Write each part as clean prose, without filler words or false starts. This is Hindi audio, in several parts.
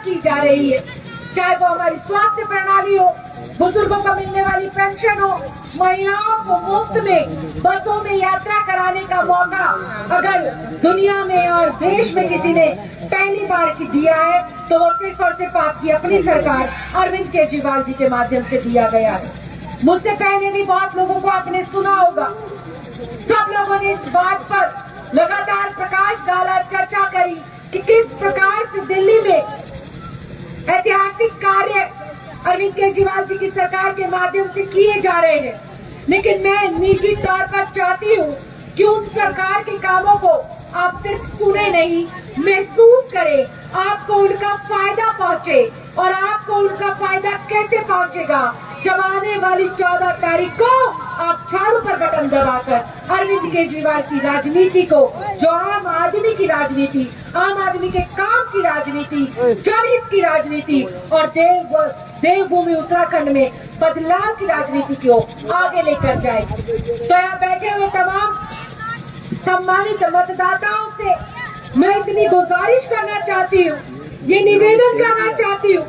की जा रही है, चाहे वो हमारी स्वास्थ्य प्रणाली हो, बुजुर्गों को मिलने वाली पेंशन हो, महिलाओं को मुफ्त में बसों में यात्रा कराने का मौका अगर दुनिया में और देश में किसी ने पहली बार की दिया है तो वो सिर्फ और सिर्फ आपकी अपनी सरकार अरविंद केजरीवाल जी के माध्यम से दिया गया है। मुझसे पहले भी बहुत लोगों को आपने सुना होगा, सब लोगों ने इस बात पर लगातार प्रकाश डाला, चर्चा करी कि किस प्रकार से दिल्ली में ऐतिहासिक कार्य अरविंद केजरीवाल जी की सरकार के माध्यम से किए जा रहे हैं। लेकिन मैं निजी तौर पर चाहती हूँ कि उन सरकार के कामों को आप सिर्फ सुने नहीं, महसूस करें, आपको उनका फायदा पहुंचे। और आपको उनका फायदा कैसे पहुंचेगा? जब आने वाली 14 तारीख को आप झाड़ू पर बटन दबाकर अरविंद केजरीवाल की राजनीति को, जो आम आदमी की राजनीति, आम आदमी के काम की राजनीति, जनहित की राजनीति और देवभूमि उत्तराखंड में बदलाव की राजनीति को आगे लेकर जाए। तो यहाँ बैठे हुए तमाम सम्मानित मतदाताओं से मैं इतनी गुजारिश करना चाहती हूँ, ये निवेदन करना चाहती हूँ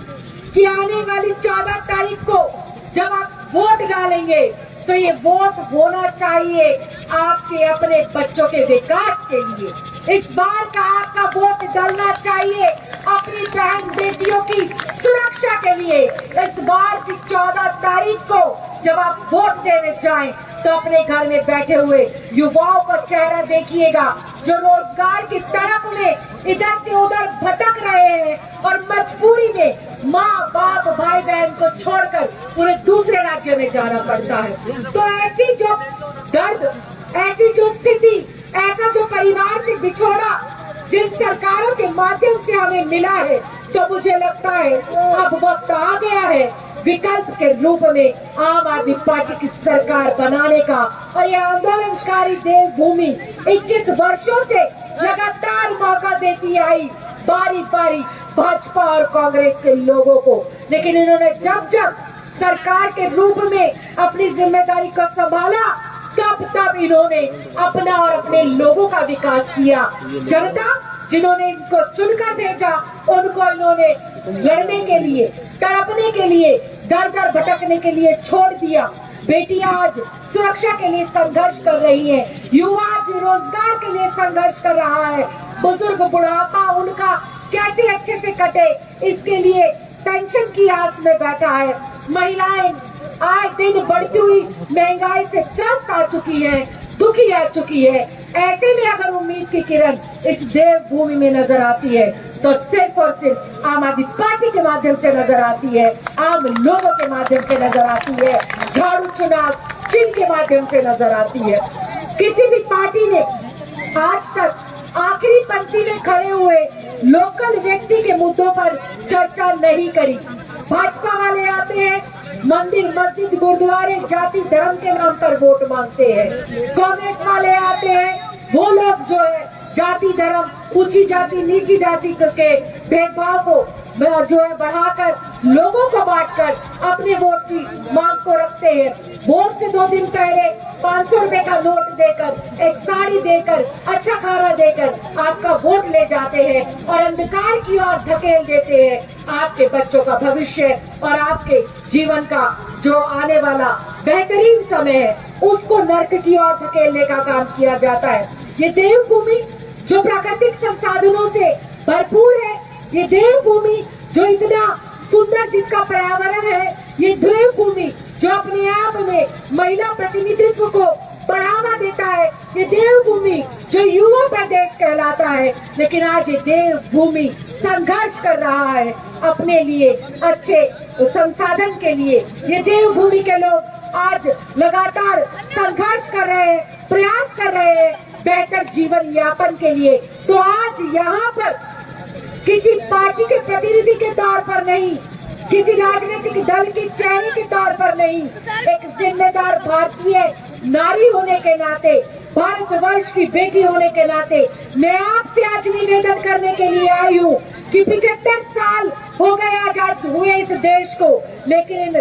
कि आने वाली 14 तारीख को जब आप वोट डालेंगे तो ये वोट होना चाहिए आपके अपने बच्चों के विकास के लिए। इस बार का आपका वोट डालना चाहिए अपनी बहन बेटियों की सुरक्षा के लिए। इस बार की 14 तारीख को जब आप वोट देने जाएं तो अपने घर में बैठे हुए युवाओं का चेहरा देखिएगा जो रोजगार की तड़प में इधर से उधर भटक रहे हैं और मजबूरी में माँ बाप भाई बहन को छोड़कर उन्हें दूसरे राज्य में जाना पड़ता है। तो ऐसी जो दर्द, ऐसी जो स्थिति, ऐसा जो परिवार से बिछोड़ा जिन सरकारों के माध्यम से हमें मिला है, तो मुझे लगता है अब वक्त आ गया है विकल्प के रूप में आम आदमी पार्टी की सरकार बनाने का। और ये आंदोलनकारी देवभूमि 21 वर्षों से लगातार मौका देती आई बारी बारी भाजपा और कांग्रेस के लोगों को, लेकिन इन्होंने जब जब सरकार के रूप में अपनी जिम्मेदारी को संभाला तब इन्होंने अपना और अपने लोगों का विकास किया। जनता जिन्होंने इनको चुनकर भेजा उनको इन्होंने लड़ने के लिए, तड़पने के लिए, दर दर भटकने के लिए छोड़ दिया। बेटियां आज सुरक्षा के लिए संघर्ष कर रही है, युवा आज रोजगार के लिए संघर्ष कर रहा है, बुजुर्ग बुढ़ापा उनका कैसे अच्छे से कटे इसके लिए पेंशन की आस में बैठा है। महिलाएं आए दिन बढ़ती हुई महंगाई से त्रस्त आ चुकी है, दुखी आ चुकी है। ऐसे में अगर उम्मीद की किरण इस देवभूमि में नजर आती है तो सिर्फ और सिर्फ आम आदमी पार्टी के माध्यम से नजर आती है, आम लोगों के माध्यम से नजर आती है, झाड़ू चुनाव चिन्ह के माध्यम से नजर आती है। किसी भी पार्टी ने आज तक आखिरी पंक्ति में खड़े हुए लोकल व्यक्ति के मुद्दों पर चर्चा नहीं करी। भाजपा वाले आते हैं, मंदिर मस्जिद गुरुद्वारे जाति धर्म के नाम पर वोट मांगते हैं। कांग्रेस वाले आते हैं, वो लोग जो है जाति धर्म, ऊंची जाति नीची जाति के भेदभाव को जो है बढ़ाकर लोगों को बांटकर अपने वोट की मांग को रखते हैं। वोट से 2 दिन पहले 500 रुपए का नोट देकर, एक साड़ी देकर, अच्छा खाना देकर आपका वोट ले जाते हैं और अंधकार की ओर धकेल देते हैं। आपके बच्चों का भविष्य और आपके जीवन का जो आने वाला बेहतरीन समय है उसको नर्क की ओर धकेलने का काम किया जाता है। ये देवभूमि जो प्राकृतिक संसाधनों से भरपूर है, ये देवभूमि जो इतना सुंदर जिसका पर्यावरण है, ये देवभूमि जो अपने आप में महिला प्रतिनिधित्व को बढ़ावा देता है, ये देवभूमि जो युवा प्रदेश कहलाता है, लेकिन आज ये देवभूमि संघर्ष कर रहा है अपने लिए अच्छे संसाधन के लिए। ये देवभूमि के लोग आज लगातार संघर्ष कर रहे हैं, प्रयास कर रहे हैं बेहतर जीवन यापन के लिए। तो आज यहाँ पर किसी पार्टी के प्रतिनिधि के तौर पर नहीं, किसी राजनीतिक दल के चेहरे के तौर पर नहीं, एक जिम्मेदार भारतीय नारी होने के नाते, भारतवर्ष की बेटी होने के नाते मैं आपसे आज निवेदन करने के लिए आई हूँ कि 75 साल हो गए आजाद हुए इस देश को, लेकिन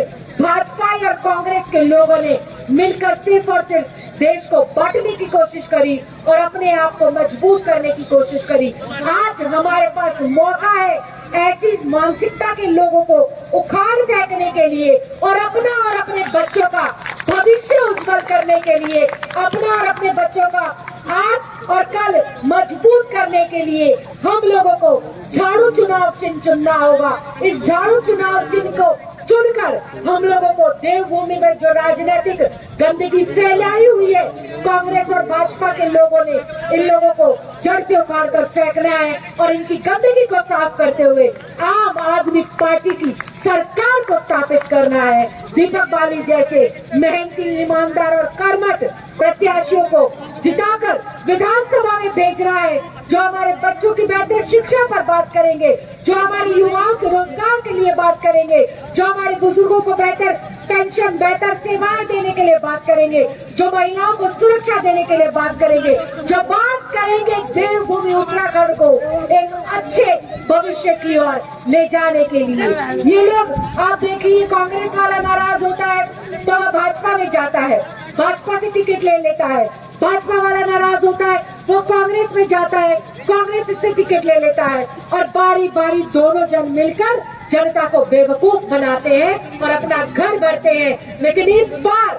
भाजपा और कांग्रेस के लोगों ने मिलकर सिर्फ और सिर्फ देश को बांटने की कोशिश करी और अपने आप को मजबूत करने की कोशिश करी। आज हमारे पास मौका है ऐसी मानसिकता के लोगों को उखाड़ फेंकने के लिए और अपना और अपने बच्चों का भविष्य उज्जवल करने के लिए, अपना और अपने बच्चों का आज और कल मजबूत करने के लिए हम लोगों को झाड़ू चुनाव चिन्ह चुनना होगा। इस झाड़ू चुनाव चिन्ह को चुनकर हम लोगों को देवभूमि में जो राजनीतिक गंदगी फैलाई हुई है कांग्रेस और भाजपा के लोगों ने, इन लोगों को जड़ से उखाड़ कर फेंकना है और इनकी गंदगी को साफ करते हुए आम आदमी पार्टी की सरकार को स्थापित करना है। दीपक बाली जैसे मेहनती, ईमानदार और कर्मठ प्रत्याशियों को जिताकर विधानसभा में भेज रहा है, जो हमारे बच्चों की बेहतर शिक्षा पर बात करेंगे, जो हमारे युवाओं के रोजगार के लिए बात करेंगे, जो हमारे बुजुर्गों को बेहतर पेंशन, बेहतर सेवाएं देने के लिए बात करेंगे, जो महिलाओं को सुरक्षा देने के लिए बात करेंगे, जो बात करेंगे देवभूमि उत्तराखंड को एक अच्छे भविष्य की ओर ले जाने के लिए। ये लोग, आप देखिए, कांग्रेस वाला नाराज होता है तो भाजपा में जाता है, भाजपा से टिकट ले लेता है, भाजपा वाला नाराज होता है वो कांग्रेस में जाता है, कांग्रेस से टिकट ले लेता है और बारी बारी दोनों जन मिलकर जनता को बेवकूफ बनाते हैं और अपना घर भरते हैं। लेकिन इस बार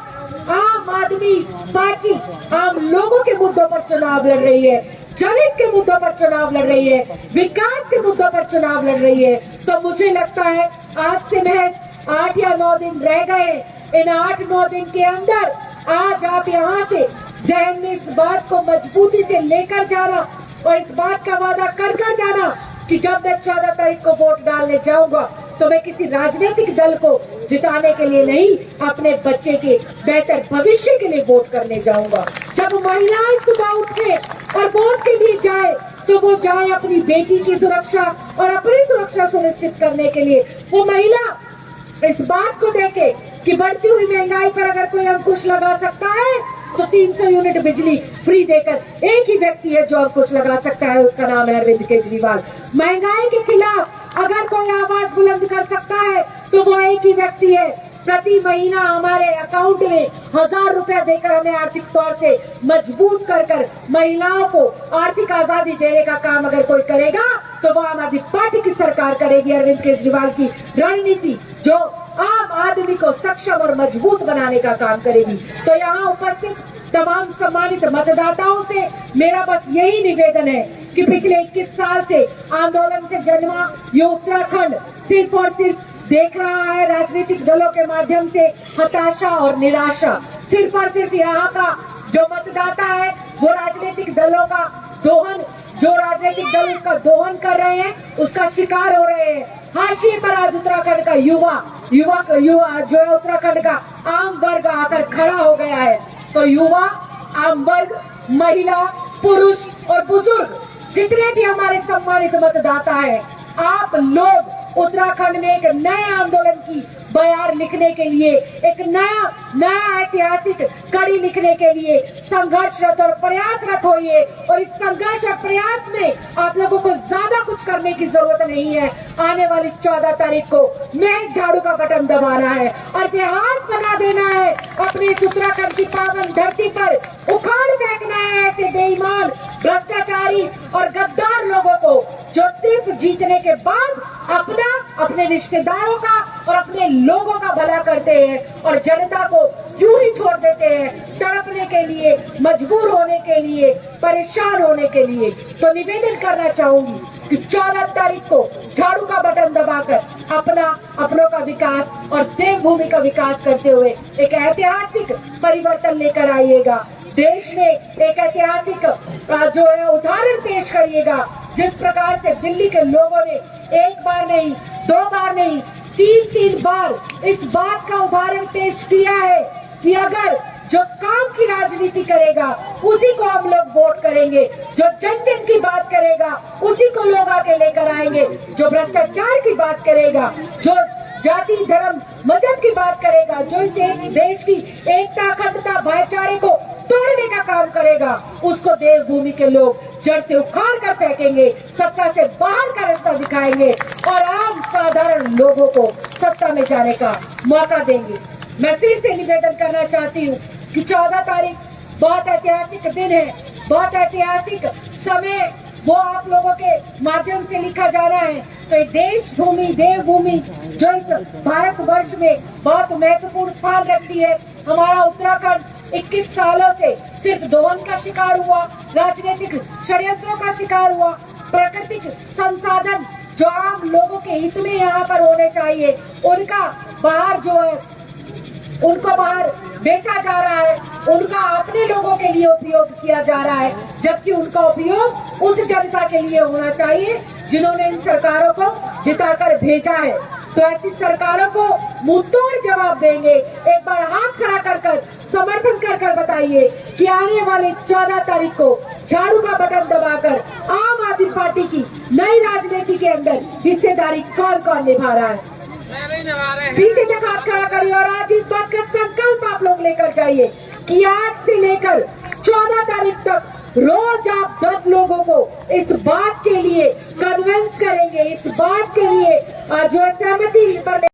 आम आदमी पार्टी आम लोगों के मुद्दों पर चुनाव लड़ रही है, जनहित के मुद्दों पर चुनाव लड़ रही है, विकास के मुद्दों पर चुनाव लड़ रही है। तो मुझे लगता है आज से महज 8 या 9 दिन रह गए। इन 8-9 दिन के अंदर आज आप यहाँ से जहन में इस बात को मजबूती से लेकर जाना और इस बात का वादा कर जाना कि जब मैं 14 तारीख को वोट डालने जाऊंगा तो मैं किसी राजनीतिक दल को जिताने के लिए नहीं, अपने बच्चे के बेहतर भविष्य के लिए वोट करने जाऊंगा। जब महिलाएं सुबह उठे और वोट के लिए जाए तो वो जाए अपनी बेटी की सुरक्षा और अपनी सुरक्षा सुनिश्चित करने के लिए। वो महिला इस बात को देखे कि बढ़ती हुई महंगाई पर अगर कोई अंकुश लगा सकता है तो 300 यूनिट बिजली फ्री देकर एक ही व्यक्ति है जो अंकुश लगा सकता है, उसका नाम है अरविंद केजरीवाल। महंगाई के खिलाफ अगर कोई आवाज बुलंद कर सकता है तो वो एक ही व्यक्ति है। प्रति महीना हमारे अकाउंट में 1000 रुपया देकर हमें आर्थिक तौर से मजबूत कर महिलाओं को आर्थिक आजादी देने का काम अगर कोई करेगा तो वो आम आदमी पार्टी की सरकार करेगी। अरविंद केजरीवाल की रणनीति जो आम आदमी को सक्षम और मजबूत बनाने का काम करेगी। तो यहाँ उपस्थित तमाम सम्मानित मतदाताओं से मेरा बस यही निवेदन है कि पिछले 21 साल से आंदोलन से जन्मा ये उत्तराखंड सिर्फ और सिर्फ देख रहा है राजनीतिक दलों के माध्यम से हताशा और निराशा। सिर्फ और सिर्फ यहाँ का जो मतदाता है वो राजनीतिक दलों का दोहन, जो राजनीतिक दल उसका दोहन कर रहे हैं, उसका शिकार हो रहे हैं। हाशिए पर आज उत्तराखंड का युवा जो है उत्तराखंड का आम वर्ग आकर खड़ा हो गया है। तो युवा, आम वर्ग, महिला, पुरुष और बुजुर्ग जितने भी हमारे सम्मानित मतदाता हैं, आप लोग उत्तराखंड में एक नए आंदोलन की बयार लिखने के लिए, एक नया ऐतिहासिक कड़ी लिखने के लिए संघर्षरत और प्रयासरत होइए। और इस संघर्ष और प्रयास में आप लोगों को ज्यादा कुछ करने की जरूरत नहीं है। आने वाली 14 तारीख को मैं झाड़ू का बटन दबाना है और इतिहास बना देना है। अपने इस उत्तराखंड की पावन धरती पर उखाड़ फेंकना है ऐसे बेईमान, भ्रष्टाचारी और गद्दार लोगों को जो सिर्फ जीतने के बाद अपने रिश्तेदारों का और अपने लोगों का भला करते हैं और जनता को यूं ही छोड़ देते हैं तड़पने के लिए, मजबूर होने के लिए, परेशान होने के लिए। तो निवेदन करना चाहूंगी कि 14 तारीख को झाड़ू का बटन दबाकर अपनों का विकास और देवभूमि का विकास करते हुए एक ऐतिहासिक परिवर्तन लेकर आइएगा। देश में एक ऐतिहासिक जो है उदाहरण पेश करिएगा। जिस प्रकार से दिल्ली के लोगों ने एक बार नहीं, 2 बार नहीं, 3 बार इस बात का उदाहरण पेश किया है कि अगर जो काम की राजनीति करेगा उसी को हम लोग वोट करेंगे, जो जन जन की बात करेगा उसी को लोग आके लेकर आएंगे, जो भ्रष्टाचार की बात करेगा, जो जाति धर्म मजहब की बात करेगा, जो इस देश की एकता, अखंडता, भाईचारे को तोड़ने का काम करेगा, उसको देवभूमि के लोग जड़ से उखाड़ कर फेंकेंगे, सत्ता से बाहर का रास्ता दिखाएंगे और आम साधारण लोगों को सत्ता में जाने का मौका देंगे। मैं फिर से निवेदन करना चाहती हूँ कि 14 तारीख बहुत ऐतिहासिक दिन है, बहुत ऐतिहासिक समय वो आप लोगों के माध्यम से लिखा जा रहा है। तो देश भूमि देवभूमि जो इस भारतवर्ष में बहुत महत्वपूर्ण स्थान रखती है, हमारा उत्तराखंड 21 सालों से सिर्फ दोहन का शिकार हुआ, राजनीतिक षड्यंत्रों का शिकार हुआ। प्राकृतिक संसाधन जो आम लोगों के हित में यहाँ पर होने चाहिए, उनका बाहर जो है उनको बाहर बेचा जा रहा है, उनका अपने लोगों के लिए उपयोग किया जा रहा है, जबकि उनका उपयोग उस जनता के लिए होना चाहिए जिन्होंने इन सरकारों को जिताकर भेजा है। तो ऐसी सरकारों को मुंहतोड़ जवाब देंगे। एक बार हाथ खड़ा कर समर्थन कर बताइए कि आने वाले 14 तारीख को झाड़ू का बटन दबाकर आम आदमी पार्टी की नई राजनीति के अंदर हिस्सेदारी कौन कौन निभा रहा है। पीछे तक हाथ खड़ा करिए और आज इस बात का संकल्प आप लोग लेकर जाइए कि आज से लेकर 14 तारीख तक रोज आप 10 लोगों को इस बात के लिए कन्विंस करेंगे, इस बात के लिए जो सहमति पर